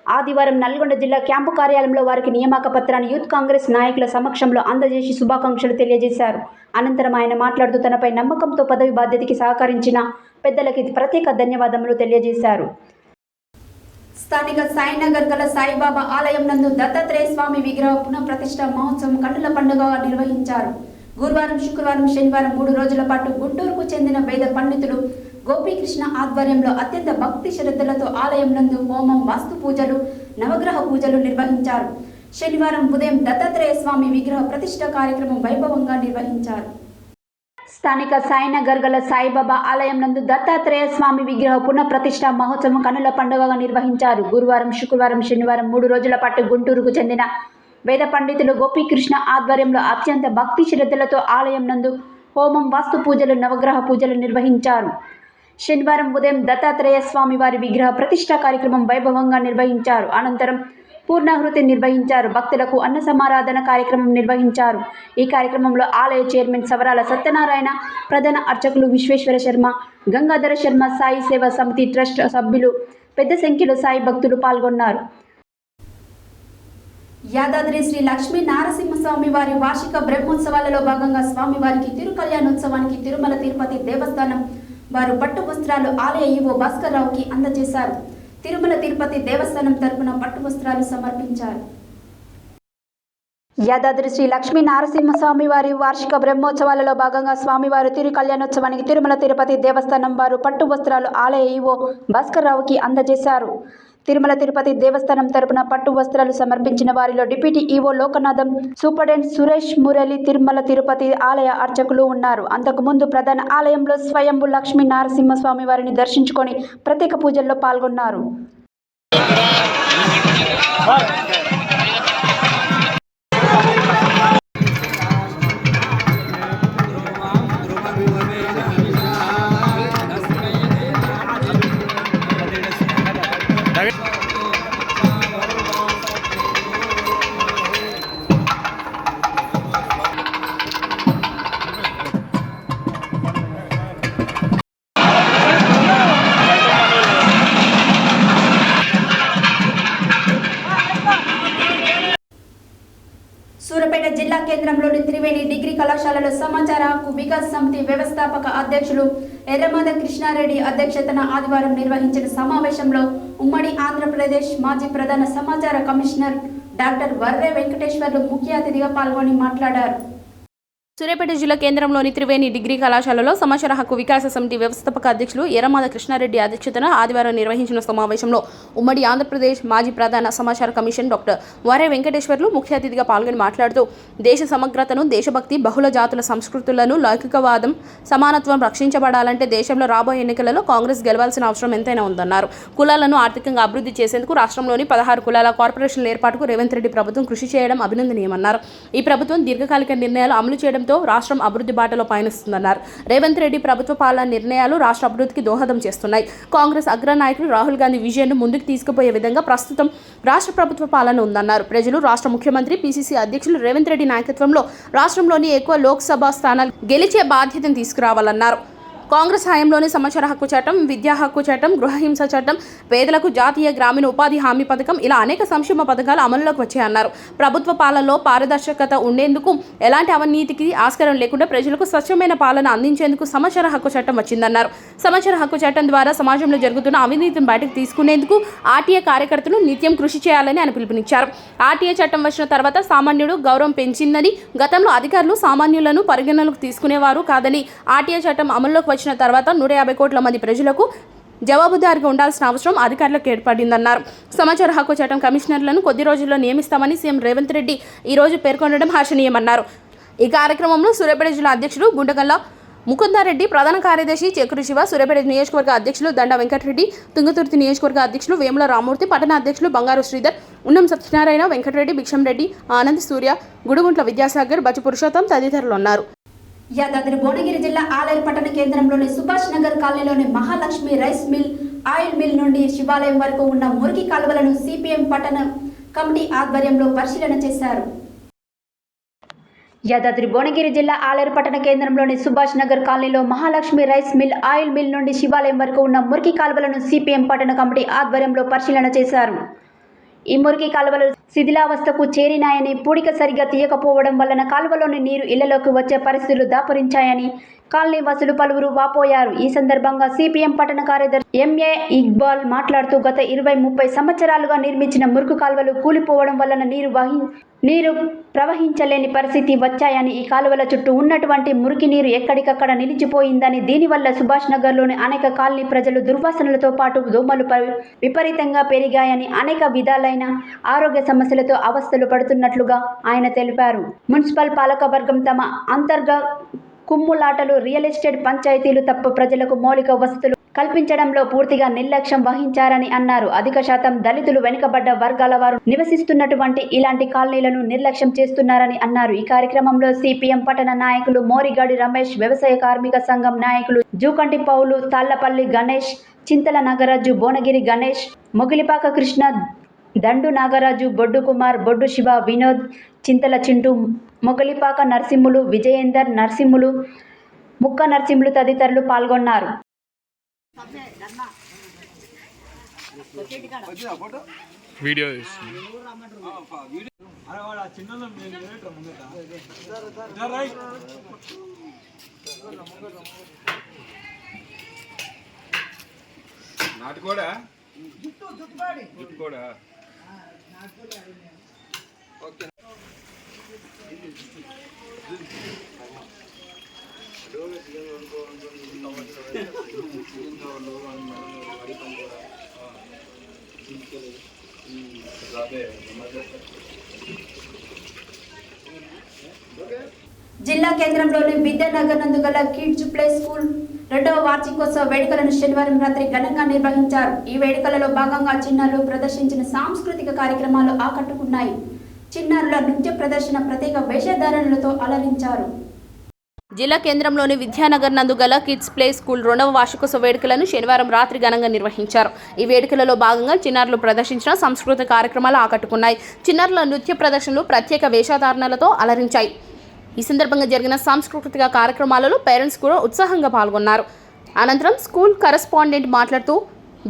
S3: ఆదివారం నల్గొండ జిల్లా క్యాంపు కార్యాలయంలో వారికి నియామక పత్రాన్ని యూత్ కాంగ్రెస్ నాయకుల సమక్షంలో అందజేసి శుభాకాంక్షలు తెలియజేశారు. అనంతరం ఆయన మాట్లాడుతూ తనపై నమ్మకంతో పదవి బాధ్యతకి సహకరించిన పెద్దలకి ప్రత్యేక ధన్యవాదములు తెలియజేశారు.
S1: స్థానిక సాయినగర్ గల సాయిబాబా ఆలయం నందు దత్తాత్రేయ స్వామి విగ్రహ పునఃప్రతిష్ఠ మహోత్సవం కన్నుల పండుగగా నిర్వహించారు. గురువారం, శుక్రవారం, శనివారం 3 రోజుల పాటు గుంటూరుకు చెందిన వేద పండితులు గోపీకృష్ణ ఆధ్వర్యంలో అత్యంత భక్తి శ్రద్ధలతో ఆలయం నందు హోమం, వాస్తు పూజలు, నవగ్రహ పూజలు నిర్వహించారు. శనివారం ఉదయం దత్తాత్రేయ స్వామి విగ్రహ ప్రతిష్ఠ కార్యక్రమం వైభవంగా నిర్వహించారు.
S3: స్థానిక సాయినగర్ గల సాయిబాబా ఆలయం నందు దత్తాత్రేయ స్వామి విగ్రహ పునఃప్రతిష్ఠ మహోత్సవం కన్నుల పండుగగా నిర్వహించారు. గురువారం, శుక్రవారం, శనివారం 3 రోజుల పాటు గుంటూరుకు చెందిన వేద పండితులు గోపీకృష్ణ ఆధ్వర్యంలో అత్యంత భక్తి శ్రద్ధలతో ఆలయం నందు హోమం, వాస్తు పూజలు, నవగ్రహ పూజలు నిర్వహించారు. శనివారం ఉదయం దత్తాత్రేయ స్వామి వారి విగ్రహ ప్రతిష్ఠ కార్యక్రమం వైభవంగా నిర్వహించారు. అనంతరం పూర్ణాహుతి నిర్వహించారు. భక్తులకు అన్న సమారాధన కార్యక్రమం నిర్వహించారు. ఈ కార్యక్రమంలో ఆలయ చైర్మన్ సవరాల సత్యనారాయణ, ప్రధాన అర్చకులు విశ్వేశ్వర శర్మ, గంగాధర శర్మ, సాయి సేవా సమితి ట్రస్ట్ సభ్యులు పెద్ద సంఖ్యలో సాయి భక్తులు పాల్గొన్నారు.
S1: యాదాద్రి శ్రీ లక్ష్మీ నారసింహస్వామి వారి వార్షిక బ్రహ్మోత్సవాలలో భాగంగా స్వామివారికి తిరు కళ్యాణోత్సవానికి తిరుమల తిరుపతి దేవస్థానం వారు పట్టు వస్త్రాలు ఆలయ ఈవో భాస్కర్ రావుకి అందజేశారు. తిరుమల తిరుపతి దేవస్థానం తరపున పట్టు వస్త్రాలు సమర్పించారు.
S3: యాదాద్రి శ్రీ లక్ష్మీ నారసింహస్వామి వారి వార్షిక బ్రహ్మోత్సవాలలో భాగంగా స్వామివారి తిరు కళ్యాణోత్సవానికి తిరుమల తిరుపతి దేవస్థానం వారు పట్టు వస్త్రాలు ఆలయ ఈవో భాస్కర్ రావుకి అందజేశారు. తిరుమల తిరుపతి దేవస్థానం తరపున పట్టు వస్త్రాలు సమర్పించిన వారిలో deputy EO Lokanatham, superintendent Suresh Murali, Tirumala Tirupati ఆలయ అర్చకులు ఉన్నారు. అంతకుముందు ప్రధాన ఆలయంలో స్వయంభు లక్ష్మీ నారసింహస్వామి వారిని దర్శించుకొని ప్రత్యేక పూజల్లో పాల్గొన్నారు.
S1: సూర్యాపేట జిల్లా కేంద్రంలోని త్రివేణి డిగ్రీ కళాశాలలో సమాచార హక్కు వికాస్ సమితి వ్యవస్థాపక అధ్యక్షులు ఎర్రమాద కృష్ణారెడ్డి అధ్యక్షతన ఆదివారం నిర్వహించిన సమావేశంలో ఉమ్మడి ఆంధ్రప్రదేశ్ మాజీ ప్రధాన సమాచార కమిషనర్ డాక్టర్ వర్రే వెంకటేశ్వర్లు ముఖ్య అతిథిగా పాల్గొని మాట్లాడారు.
S2: సూర్యాపేట జిల్లా కేంద్రంలోని త్రివేణి డిగ్రీ కళాశాలలో సమాచార హక్కు వికాస సమితి వ్యవస్థాపక అధ్యక్షులు ఎర్రమాద కృష్ణారెడ్డి అధ్యక్షతన ఆదివారం నిర్వహించిన సమావేశంలో ఉమ్మడి ఆంధ్రప్రదేశ్ మాజీ ప్రధాన సమాచార కమిషన్ డాక్టర్ వరే వెంకటేశ్వర్లు ముఖ్య అతిథిగా పాల్గొని మాట్లాడుతూ దేశ సమగ్రతను, దేశభక్తి, బహుళ జాతుల సంస్కృతులను, లౌకికవాదం, సమానత్వం రక్షించబడాలంటే దేశంలో రాబోయే ఎన్నికలలో కాంగ్రెస్ గెలవాల్సిన అవసరం ఎంతైనా ఉందన్నారు. కులాలను ఆర్థికంగా అభివృద్ధి చేసేందుకు రాష్ట్రంలోని 16 కులాల కార్పొరేషన్ల ఏర్పాటుకు రేవంత్ రెడ్డి ప్రభుత్వం కృషి చేయడం అభినందనీయమన్నారు. ఈ ప్రభుత్వం దీర్ఘకాలిక నిర్ణయాలు అమలు చేయడంతో రాష్ట్రం అభివృద్ధి బాటలో పయనిస్తుందన్నారు. రేవంత్ రెడ్డి ప్రభుత్వ పాలన నిర్ణయాలు రాష్ట్ర అభివృద్ధికి దోహదం చేస్తున్నాయి. కాంగ్రెస్ అగ్రనాయకులు రాహుల్ గాంధీ విజన్ను ముందుకు తీసుకుపోయే విధంగా ప్రస్తుతం రాష్ట్ర ప్రభుత్వ పాలన ఉందన్నారు. ప్రజలు రాష్ట్ర ముఖ్యమంత్రి, పిసిసి అధ్యక్షులు రేవంత్ రెడ్డి నాయకత్వంలో రాష్ట్రంలోని ఎక్కువ లోక్సభ స్థానాలు గెలిచే బాధ్యతను తీసుకురావాలన్నారు. కాంగ్రెస్ హయాంలోని సమాచార హక్కు చట్టం, విద్యా హక్కు చట్టం, గృహహింస చట్టం, పేదలకు జాతీయ గ్రామీణ ఉపాధి హామీ పథకం ఇలా అనేక సంక్షేమ పథకాలు అమలులోకి వచ్చాయన్నారు. ప్రభుత్వ పాలనలో పారదర్శకత ఉండేందుకు, ఎలాంటి అవినీతికి ఆస్కారం లేకుండా ప్రజలకు స్వచ్ఛమైన పాలన అందించేందుకు సమాచార హక్కు చట్టం వచ్చిందన్నారు. సమాచార హక్కు చట్టం ద్వారా సమాజంలో జరుగుతున్న అవినీతిని బయటకు తీసుకునేందుకు ఆర్టీఏ కార్యకర్తలు నిత్యం కృషి చేయాలని ఆయన పిలుపునిచ్చారు. ఆర్టీఏ చట్టం వచ్చిన తర్వాత సామాన్యుడు గౌరవం పెంచిందని, గతంలో అధికారులు సామాన్యులను పరిగణనలోకి తీసుకునేవారు కాదని, ఆర్టీఏ చట్టం అమల్లోకి వచ్చిన తర్వాత 150 కోట్ల మంది ప్రజలకు జవాబుదారీగా ఉండాల్సిన అవసరం అధికారులకు ఏర్పడిందన్నారు. సమాచార హక్కు చట్టం కమిషనర్లను కొద్ది రోజుల్లో నియమిస్తామని సీఎం రేవంత్ రెడ్డి ఈరోజు పేర్కొనడం హర్షణీయమన్నారు. ఈ కార్యక్రమంలో సూర్యాపేట జిల్లా అధ్యక్షుడు గుండగల్ల ముకుందారెడ్డి, ప్రధాన కార్యదర్శి చెకురు శివ, సూర్యాపేట నియోజకవర్గ అధ్యక్షులు దండ వెంకటరెడ్డి, తుంగతుర్తి నియోజకవర్గ అధ్యక్షులు వేముల రామూర్తి, పట్టణ అధ్యక్షులు బంగారు శ్రీధర్, ఉన్నం సత్యనారాయణ, వెంకటరెడ్డి, భిక్షం రెడ్డి, ఆనంద్, సూర్య, గుడుగుంట్ల విద్యాసాగర్, బచ్చు పురుషోత్తం తదితరులు ఉన్నారు.
S1: యాదాద్రి భువనగిరి జిల్లా ఆలేరు పట్టణ కేంద్రంలోని సుభాష్ నగర్ కాలనీలోని Mahalakshmi rice mill, oil mill నుండి శివాలయం వరకు ఉన్న మురికి కాలువలను సిపిఎం పట్టణ కమిటీ ఆధ్వర్యంలో పరిశీలన చేశారు.
S3: యాదాద్రి భువనగిరి జిల్లా ఆలేరు పట్టణ కేంద్రంలోని సుభాష్ నగర్ కాలనీలో Mahalakshmi rice mill, oil mill నుండి శివాలయం వరకు ఉన్న మురికి కాలువలను సిపిఎం పట్టణ కమిటీ ఆధ్వర్యంలో పరిశీలన చేశారు. ఈ మురికి కాలువలు శిథిలావస్థకు చేరినాయని, పూడిక సరిగా తీయకపోవడం వలన కాలువలోని నీరు ఇళ్లలోకి వచ్చే పరిస్థితులు దాపురించాయని కాలనీ వాసులు పలువురు వాపోయారు. ఈ సందర్భంగా సిపిఎం పట్టణ కార్యదర్శి ఎంఏ ఇక్బాల్ మాట్లాడుతూ గత 20-30 సంవత్సరాలుగా నిర్మించిన మురికి కాలువలు కూలిపోవడం వలన నీరు ప్రవహించలేని పరిస్థితి వచ్చాయని, ఈ కాలువల చుట్టూ ఉన్నటువంటి మురికి నీరు ఎక్కడికక్కడ నిలిచిపోయిందని, దీనివల్ల సుభాష్ నగర్లోని అనేక కాలనీ ప్రజలు దుర్వాసనలతో పాటు దోమలు విపరీతంగా పెరిగాయని, అనేక విధాలైన ఆరోగ్య సమస్యలతో అవస్థలు పడుతున్నట్లుగా ఆయన తెలిపారు. మున్సిపల్ పాలకవర్గం తమ కుమ్ములాటలు, రియల్ ఎస్టేట్ పంచాయతీలు తప్ప ప్రజలకు మౌలిక వసతులు కల్పించడంలో పూర్తిగా నిర్లక్ష్యం వహించారని అన్నారు. అధిక శాతం దళితులు, వెనుకబడ్డ వర్గాల వారు నివసిస్తున్నటువంటి ఇలాంటి కాలనీలను నిర్లక్ష్యం చేస్తున్నారని అన్నారు. ఈ కార్యక్రమంలో సిపిఎం పట్టణ నాయకులు మోరిగాడి రమేష్, వ్యవసాయ కార్మిక సంఘం నాయకులు జూకంటి పౌలు, తాళ్లపల్లి గణేష్, చింతల నాగరాజు, భువనగిరి గణేష్, మొగిలిపాక కృష్ణ, దండు నాగరాజు, బొడ్డు కుమార్, బొడ్డు శివ, వినోద్, చింతల చింటూ, మొగలిపాక నరసింహులు, విజయేందర్, నరసింహులు, ముక్క నరసింహులు తదితరులు పాల్గొన్నారు.
S1: జిల్లా కేంద్రంలోని విద్యానగర్ నందు గల కిడ్స్ ప్లే స్కూల్ 2వ వార్షికోత్సవ వేడుకలను శనివారం రాత్రి ఘనంగా నిర్వహించారు. ఈ వేడుకలలో భాగంగా చిన్నారులు ప్రదర్శించిన సాంస్కృతిక కార్యక్రమాలు ఆకట్టుకున్నాయి. చిన్నారుల నృత్య ప్రదర్శన ప్రత్యేక వేషధారణలతో అలరించారు.
S2: జిల్లా కేంద్రంలోని విద్యానగర్ నందు గల కిడ్స్ ప్లే స్కూల్ 2వ వార్షికోత్సవ వేడుకలను శనివారం రాత్రి ఘనంగా నిర్వహించారు. ఈ వేడుకలలో భాగంగా చిన్నారులు ప్రదర్శించిన సాంస్కృతిక కార్యక్రమాలు ఆకట్టుకున్నాయి. చిన్నారుల నృత్య ప్రదర్శనలు ప్రత్యేక వేషధారణలతో అలరించాయి. ఈ సందర్భంగా జరిగిన సాంస్కృతిక కార్యక్రమాలలో పేరెంట్స్ కూడా ఉత్సాహంగా పాల్గొన్నారు. అనంతరం స్కూల్ కరెస్పాండెంట్ మాట్లాడుతూ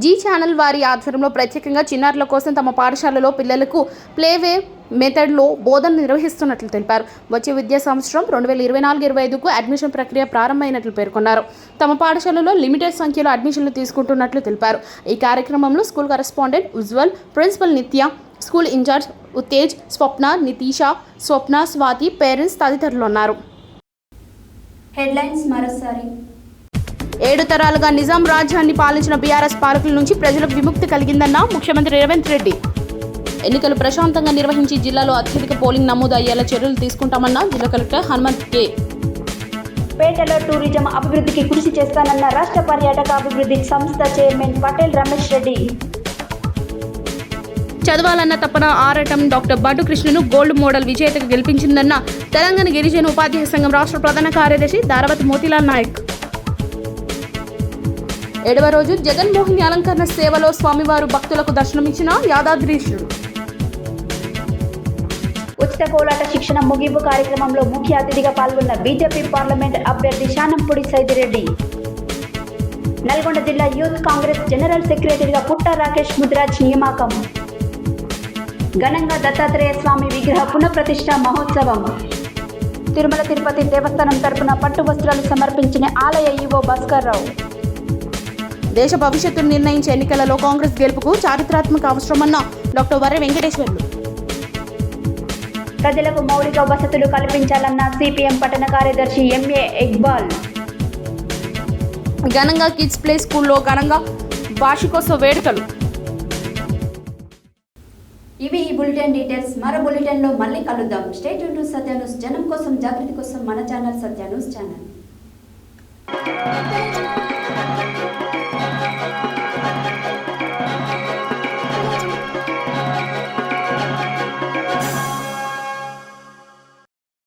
S2: జీ ఛానల్ వారి ఆధ్వర్యంలో ప్రత్యేకంగా చిన్నారుల కోసం తమ పాఠశాలలో పిల్లలకు ప్లేవే మెథడ్లో బోధన నిర్వహిస్తున్నట్లు తెలిపారు. వచ్చే విద్యా సంవత్సరం 2024-25కు అడ్మిషన్ ప్రక్రియ ప్రారంభమైనట్లు పేర్కొన్నారు. తమ పాఠశాలలో లిమిటెడ్ సంఖ్యలో అడ్మిషన్లు తీసుకుంటున్నట్లు తెలిపారు. ఈ కార్యక్రమంలో స్కూల్ కరెస్పాండెంట్ ఉజ్వల్, ప్రిన్సిపల్ నిత్య, స్కూల్ ఇన్ఛార్జ్ ఉత్తేజ్, స్వప్న, నితీష, స్వప్న, స్వాతి, పేరెంట్స్ తదితరులు ఉన్నారు.
S1: హెడ్లైన్స్ మరోసారి.
S2: 7 తరాలుగా నిజాం రాజ్యాన్ని పాలించిన బీఆర్ఎస్ పాలకుల నుంచి ప్రజలకు విముక్తి కలిగిందన్న ముఖ్యమంత్రి రేవంత్ రెడ్డి. ఎన్నికలు ప్రశాంతంగా నిర్వహించి జిల్లాలో అత్యధిక పోలింగ్ నమోదు అయ్యేలా చర్యలు తీసుకుంటామన్న జిల్లా కలెక్టర్ హనుమంత్ కే.
S3: పేటలో టూరిజం అభివృద్ధికి కృషి చేస్తానన్న రాష్ట్ర పర్యాటక అభివృద్ధి సంస్థ చైర్మన్ పటేల్ రమేష్ రెడ్డి.
S2: చదవాలన్న తపన ఆరాటం డాక్టర్ బడ్డు కృష్ణను గోల్డ్ మోడల్ విజేతగా గెలిపించిందన్న తెలంగాణ గిరిజన ఉపాధ్యాయ సంఘం రాష్ట్ర ప్రధాన కార్యదర్శి దారావతి మోతీలాల్ నాయక్. 7వ రోజు జగన్మోహిని అలంకరణ సేవలో స్వామివారు భక్తులకు దర్శనమిచ్చిన యాదాద్రీశుడు.
S3: ఉచిత కోలాట శిక్షణ ముగింపు కార్యక్రమంలో ముఖ్య అతిథిగా పాల్గొన్న బీజేపీ పార్లమెంట్ అభ్యర్థి శానంపూడి సైదిరెడ్డి. నల్గొండ జిల్లా యూత్ కాంగ్రెస్ జనరల్ సెక్రటరీగా పుట్ట రాకేష్ ముద్రాజ్ నియామకం. ఘనంగా దత్తాత్రేయ స్వామి విగ్రహ పునఃప్రతిష్ఠ మహోత్సవం. తిరుమల తిరుపతి దేవస్థానం తరపున పట్టు వస్త్రాలు సమర్పించిన ఆలయ ఈవో భాస్కర్ రావు.
S2: దేశ భవిష్యత్తును నిర్ణయించే ఎన్నికలలో కాంగ్రెస్ గెలుపుకు చారిత్రాత్మక అవసరమన్న డాక్టర్ వర్రె వెంకటేశ్వర్లు.
S3: ప్రజలకు మౌలిక వసతులు కల్పించాలన్న సిపిఎం పట్టణ కార్యదర్శి ఎంఏ ఇక్బాల్.
S2: ఘనంగా కిడ్స్ ప్లే స్కూల్లో ఘనంగా వార్షికోత్సవ వేడుకలు.
S1: ఇవి ఈ బులెటిన్ డీటెయిల్స్. మరో బులెటిన్లో మళ్ళీ కలుద్దాం. Stay tune to Satya news. జనం కోసం, జాగృతి కోసం మన ఛానల్ సత్య న్యూస్ ఛానల్.